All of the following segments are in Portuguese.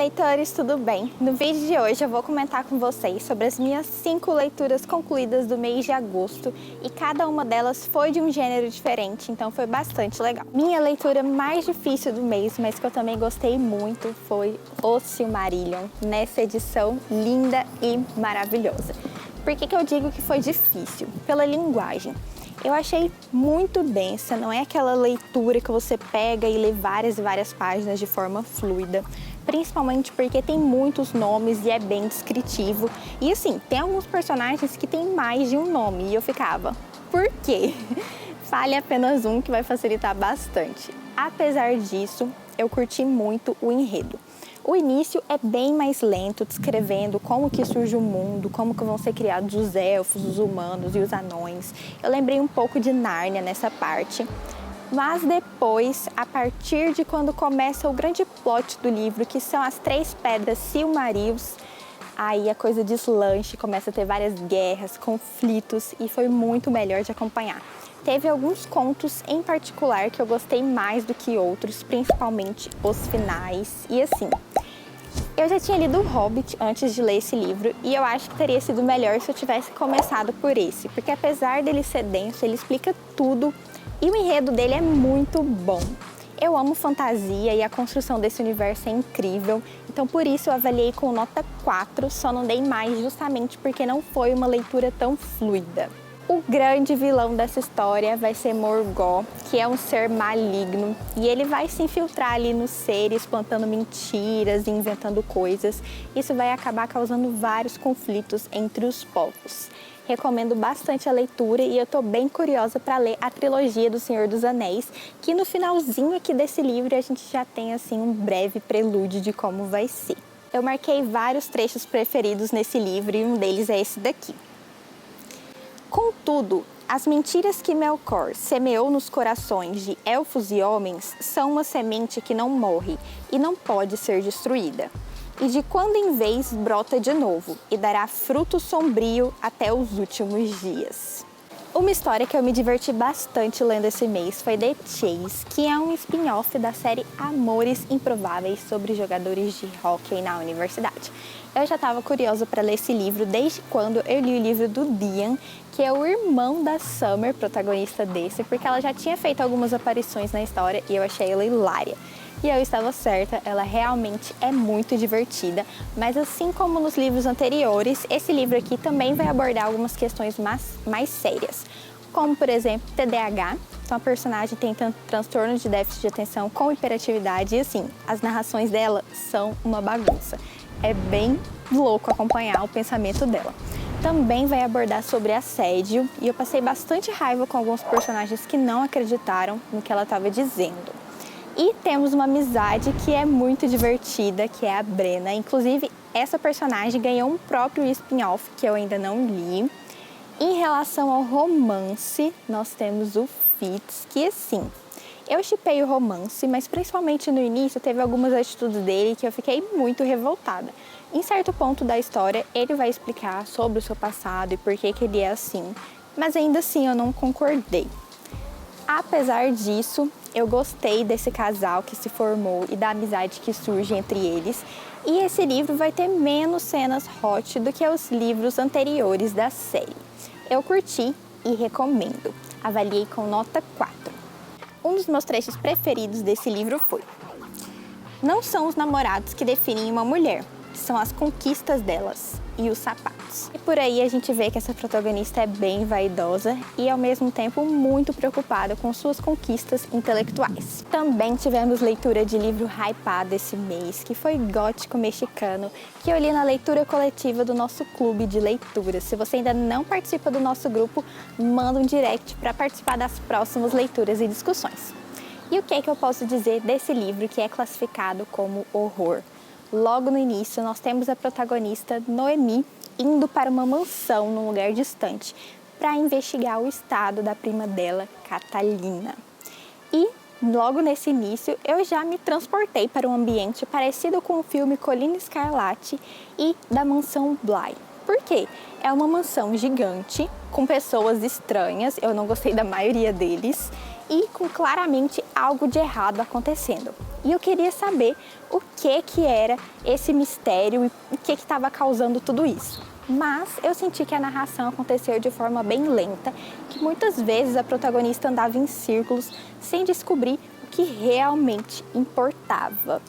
leitores, tudo bem? No vídeo de hoje eu vou comentar com vocês sobre as minhas 5 leituras concluídas do mês de agosto e cada uma delas foi de um gênero diferente, então foi bastante legal. Minha leitura mais difícil do mês, mas que eu também gostei muito, foi O Silmarillion, nessa edição linda e maravilhosa. Por que eu digo que foi difícil? Pela linguagem. Eu achei muito densa, não é aquela leitura que você pega e lê várias e várias páginas de forma fluida, principalmente porque tem muitos nomes e é bem descritivo. E assim, tem alguns personagens que tem mais de um nome e eu ficava, por quê? Fale apenas um que vai facilitar bastante. Apesar disso, eu curti muito o enredo. O início é bem mais lento, descrevendo como que surge o mundo, como que vão ser criados os elfos, os humanos e os anões. Eu lembrei um pouco de Nárnia nessa parte. Mas depois, a partir de quando começa o grande plot do livro, que são as 3 pedras Silmarils, aí a coisa deslancha, começa a ter várias guerras, conflitos e foi muito melhor de acompanhar. Teve alguns contos em particular que eu gostei mais do que outros, principalmente os finais. E assim, eu já tinha lido O Hobbit antes de ler esse livro e eu acho que teria sido melhor se eu tivesse começado por esse, porque apesar dele ser denso, ele explica tudo e o enredo dele é muito bom. Eu amo fantasia e a construção desse universo é incrível, então por isso eu avaliei com nota 4, só não dei mais justamente porque não foi uma leitura tão fluida. O grande vilão dessa história vai ser Morgoth, que é um ser maligno, e ele vai se infiltrar ali nos seres, plantando mentiras e inventando coisas. Isso vai acabar causando vários conflitos entre os povos. Recomendo bastante a leitura e eu tô bem curiosa para ler a trilogia do Senhor dos Anéis, que no finalzinho aqui desse livro a gente já tem assim um breve prelúdio de como vai ser. Eu marquei vários trechos preferidos nesse livro e um deles é esse daqui. Contudo, as mentiras que Melkor semeou nos corações de elfos e homens são uma semente que não morre e não pode ser destruída, e de quando em vez brota de novo e dará fruto sombrio até os últimos dias. Uma história que eu me diverti bastante lendo esse mês foi The Chase, que é um spin-off da série Amores Improváveis sobre jogadores de hóquei na universidade. Eu já estava curiosa para ler esse livro desde quando eu li o livro do Dian, que é o irmão da Summer, protagonista desse, porque ela já tinha feito algumas aparições na história e eu achei ela hilária. E eu estava certa, ela realmente é muito divertida, mas assim como nos livros anteriores, esse livro aqui também vai abordar algumas questões mais sérias, como por exemplo TDAH, então a personagem tem transtorno de déficit de atenção com hiperatividade e assim, as narrações dela são uma bagunça. É bem louco acompanhar o pensamento dela. Também vai abordar sobre assédio e eu passei bastante raiva com alguns personagens que não acreditaram no que ela estava dizendo. E temos uma amizade que é muito divertida, que é a Brenna. Inclusive, essa personagem ganhou um próprio spin-off que eu ainda não li. Em relação ao romance, nós temos o Fitz, que assim, eu shippei o romance, mas principalmente no início teve algumas atitudes dele que eu fiquei muito revoltada. Em certo ponto da história, ele vai explicar sobre o seu passado e por que ele é assim, mas ainda assim eu não concordei. Apesar disso, eu gostei desse casal que se formou e da amizade que surge entre eles. E esse livro vai ter menos cenas hot do que os livros anteriores da série. Eu curti e recomendo. Avaliei com nota 4. Um dos meus trechos preferidos desse livro foi: não são os namorados que definem uma mulher, são as conquistas delas e os sapatos. E por aí a gente vê que essa protagonista é bem vaidosa e ao mesmo tempo muito preocupada com suas conquistas intelectuais. Também tivemos leitura de livro hypado esse mês, que foi Gótico Mexicano, que eu li na leitura coletiva do nosso clube de leitura. Se você ainda não participa do nosso grupo, manda um direct para participar das próximas leituras e discussões. E o que é que eu posso dizer desse livro que é classificado como horror? Logo no início, nós temos a protagonista Noemi indo para uma mansão num lugar distante para investigar o estado da prima dela, Catalina. E logo nesse início, eu já me transportei para um ambiente parecido com o filme Colina Escarlate e da mansão Bly. Por quê? É uma mansão gigante, com pessoas estranhas, eu não gostei da maioria deles, e com claramente algo de errado acontecendo. E eu queria saber o que era esse mistério e o que estava causando tudo isso. Mas eu senti que a narração aconteceu de forma bem lenta, que muitas vezes a protagonista andava em círculos sem descobrir o que realmente importava.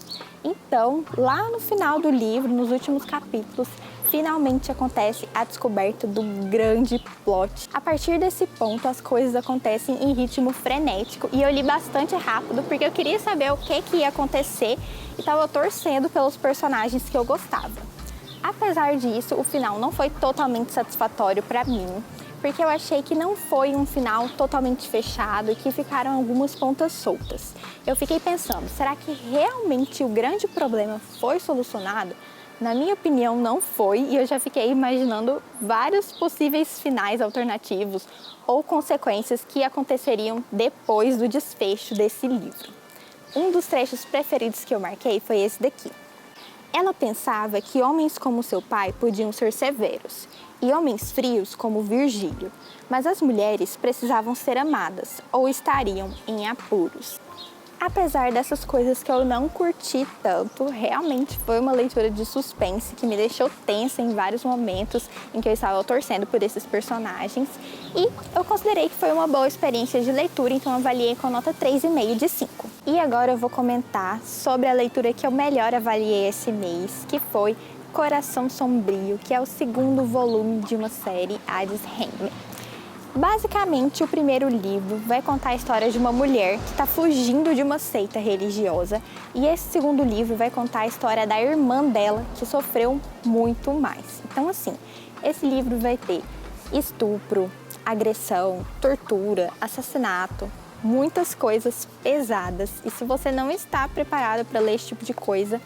Então, lá no final do livro, nos últimos capítulos, finalmente acontece a descoberta do grande plot. A partir desse ponto, as coisas acontecem em ritmo frenético e eu li bastante rápido porque eu queria saber o que ia acontecer e estava torcendo pelos personagens que eu gostava. Apesar disso, o final não foi totalmente satisfatório para mim, porque eu achei que não foi um final totalmente fechado e que ficaram algumas pontas soltas. Eu fiquei pensando, será que realmente o grande problema foi solucionado? Na minha opinião, não foi, e eu já fiquei imaginando vários possíveis finais alternativos ou consequências que aconteceriam depois do desfecho desse livro. Um dos trechos preferidos que eu marquei foi esse daqui. Ela pensava que homens como seu pai podiam ser severos e homens frios como Virgílio, mas as mulheres precisavam ser amadas ou estariam em apuros. Apesar dessas coisas que eu não curti tanto, realmente foi uma leitura de suspense que me deixou tensa em vários momentos em que eu estava torcendo por esses personagens e eu considerei que foi uma boa experiência de leitura, então eu avaliei com nota 3,5 de 5. E agora eu vou comentar sobre a leitura que eu melhor avaliei esse mês, que foi Coração Sombrio, que é o segundo volume de uma série Hades Handmaid. Basicamente, o primeiro livro vai contar a história de uma mulher que está fugindo de uma seita religiosa e esse segundo livro vai contar a história da irmã dela, que sofreu muito mais. Então, assim, esse livro vai ter estupro, agressão, tortura, assassinato, muitas coisas pesadas. E se você não está preparado para ler esse tipo de coisa,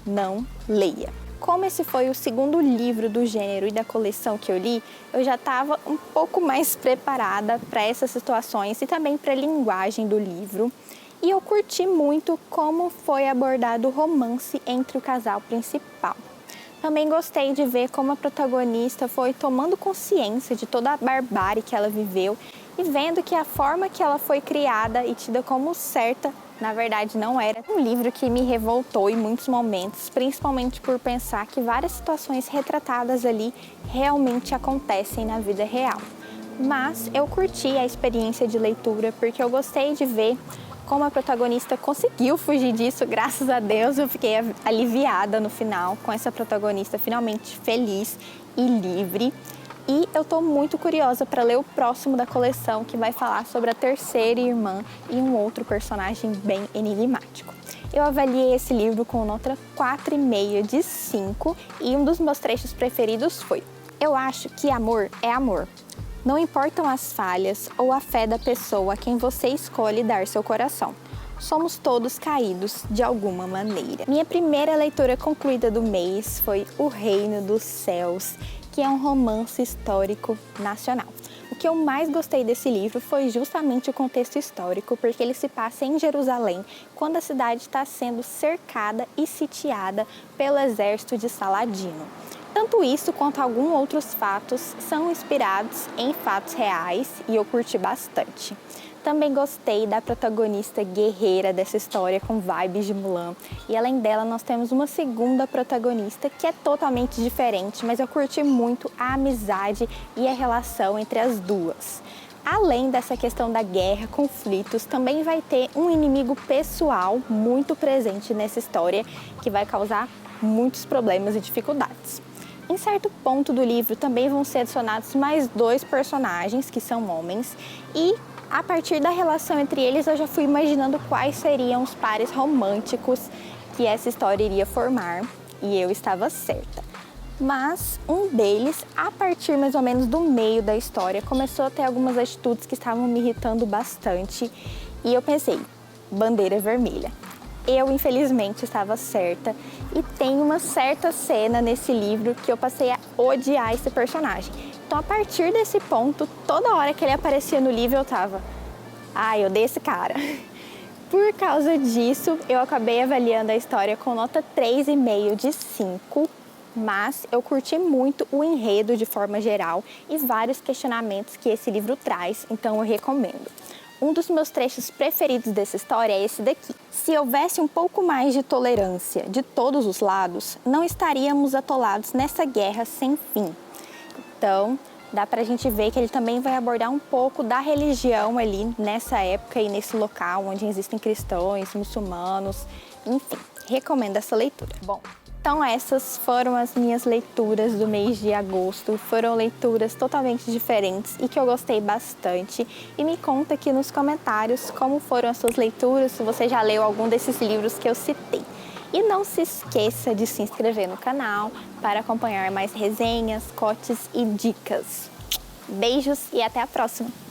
não leia. Como esse foi o segundo livro do gênero e da coleção que eu li, eu já estava um pouco mais preparada para essas situações e também para a linguagem do livro. E eu curti muito como foi abordado o romance entre o casal principal. Também gostei de ver como a protagonista foi tomando consciência de toda a barbárie que ela viveu e vendo que a forma que ela foi criada e tida como certa, na verdade não era. Um livro que me revoltou em muitos momentos, principalmente por pensar que várias situações retratadas ali realmente acontecem na vida real. Mas eu curti a experiência de leitura porque eu gostei de ver como a protagonista conseguiu fugir disso, graças a Deus. Eu fiquei aliviada no final, com essa protagonista finalmente feliz e livre. E eu estou muito curiosa para ler o próximo da coleção, que vai falar sobre a terceira irmã e um outro personagem bem enigmático. Eu avaliei esse livro com nota 4,5 de 5 e um dos meus trechos preferidos foi: eu acho que amor é amor. Não importam as falhas ou a fé da pessoa a quem você escolhe dar seu coração. Somos todos caídos de alguma maneira. Minha primeira leitura concluída do mês foi O Reino dos Céus, que é um romance histórico nacional. O que eu mais gostei desse livro foi justamente o contexto histórico, porque ele se passa em Jerusalém, quando a cidade está sendo cercada e sitiada pelo exército de Saladino. Tanto isso quanto alguns outros fatos são inspirados em fatos reais e eu curti bastante. Também gostei da protagonista guerreira dessa história com vibes de Mulan. E além dela, nós temos uma segunda protagonista que é totalmente diferente, mas eu curti muito a amizade e a relação entre as duas. Além dessa questão da guerra, conflitos, também vai ter um inimigo pessoal muito presente nessa história que vai causar muitos problemas e dificuldades. Em certo ponto do livro também vão ser adicionados mais 2 personagens que são homens e a partir da relação entre eles eu já fui imaginando quais seriam os pares românticos que essa história iria formar e eu estava certa. Mas um deles, a partir mais ou menos do meio da história, começou a ter algumas atitudes que estavam me irritando bastante e eu pensei, bandeira vermelha. Eu, infelizmente, estava certa e tem uma certa cena nesse livro que eu passei a odiar esse personagem. Então, a partir desse ponto, toda hora que ele aparecia no livro, eu tava, eu odeio esse cara. Por causa disso, eu acabei avaliando a história com nota 3,5 de 5, mas eu curti muito o enredo de forma geral e vários questionamentos que esse livro traz, então eu recomendo. Um dos meus trechos preferidos dessa história é esse daqui. Se houvesse um pouco mais de tolerância de todos os lados, não estaríamos atolados nessa guerra sem fim. Então, dá pra gente ver que ele também vai abordar um pouco da religião ali nessa época e nesse local onde existem cristãos, muçulmanos, enfim, recomendo essa leitura. Bom, então essas foram as minhas leituras do mês de agosto. Foram leituras totalmente diferentes e que eu gostei bastante. E me conta aqui nos comentários como foram as suas leituras, se você já leu algum desses livros que eu citei. E não se esqueça de se inscrever no canal para acompanhar mais resenhas, cotes e dicas. Beijos e até a próxima!